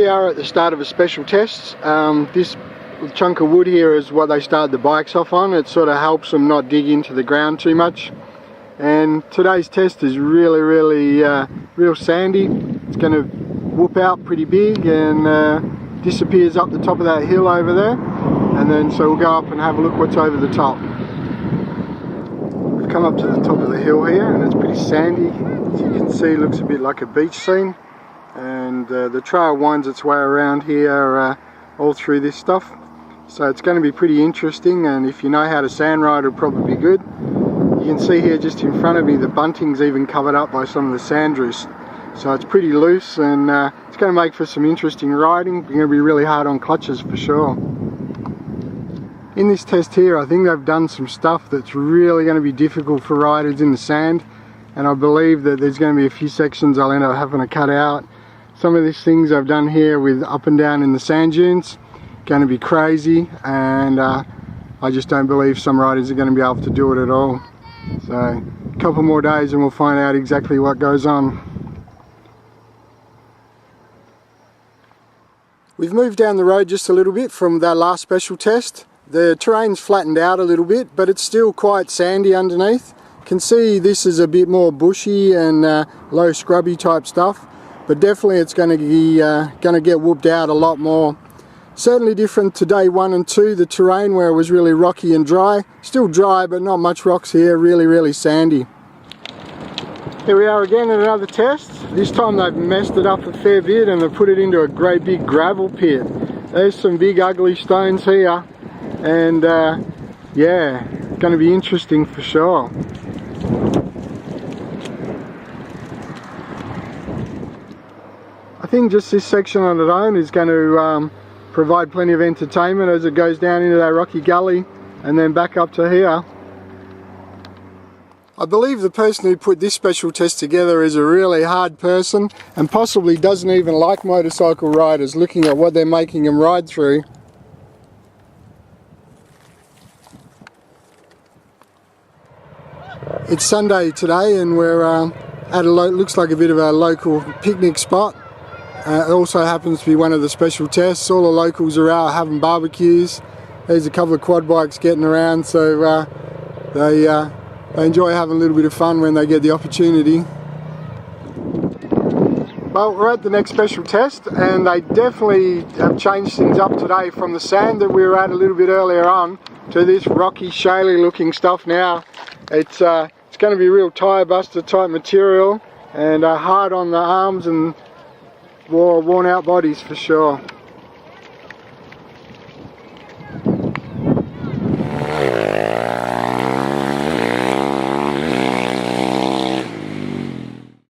we are at the start of a special test. This chunk of wood here is what they start the bikes off on. It sort of helps them not dig into the ground too much. And today's test is really real sandy. It's going to whoop out pretty big and disappears up the top of that hill over there. And then so we'll go up and have a look what's over the top. We've come up to the top of the hill here and it's pretty sandy. As you can see, it looks a bit like a beach scene. And the trail winds its way around here all through this stuff. So it's going to be pretty interesting, and if you know how to sand ride, it'll probably be good. You can see here just in front of me the bunting's even covered up by some of the sand drifts. So it's pretty loose, and it's going to make for some interesting riding. It's going to be really hard on clutches for sure. In this test here, I think they've done some stuff that's really going to be difficult for riders in the sand, and I believe that there's going to be a few sections I'll end up having to cut out. Some of these things I've done here with up and down in the sand dunes, going to be crazy, and I just don't believe some riders are going to be able to do it at all. So a couple more days and we'll find out exactly what goes on. We've moved down the road just a little bit from that last special test. The terrain's flattened out a little bit, but it's still quite sandy underneath. You can see this is a bit more bushy and low scrubby type stuff, but definitely it's going to get whooped out a lot more. Certainly different to day 1 and 2, the terrain where it was really rocky and dry. Still dry, but not much rocks here, really sandy. Here we are again at another test. This time they've messed it up a fair bit and they've put it into a great big gravel pit. There's some big ugly stones here, and yeah, it's going to be interesting for sure. I think just this section on its own is going to provide plenty of entertainment as it goes down into that rocky gully and then back up to here. I believe the person who put this special test together is a really hard person and possibly doesn't even like motorcycle riders, looking at what they're making them ride through. It's Sunday today and we're at looks like a bit of a local picnic spot. It also happens to be one of the special tests. All the locals are out having barbecues. There's a couple of quad bikes getting around, so they enjoy having a little bit of fun when they get the opportunity. Well, we're at the next special test, and they definitely have changed things up today from the sand that we were at a little bit earlier on to this rocky, shaly looking stuff now. It's going to be real tyre buster type material and hard on the arms and worn out bodies for sure.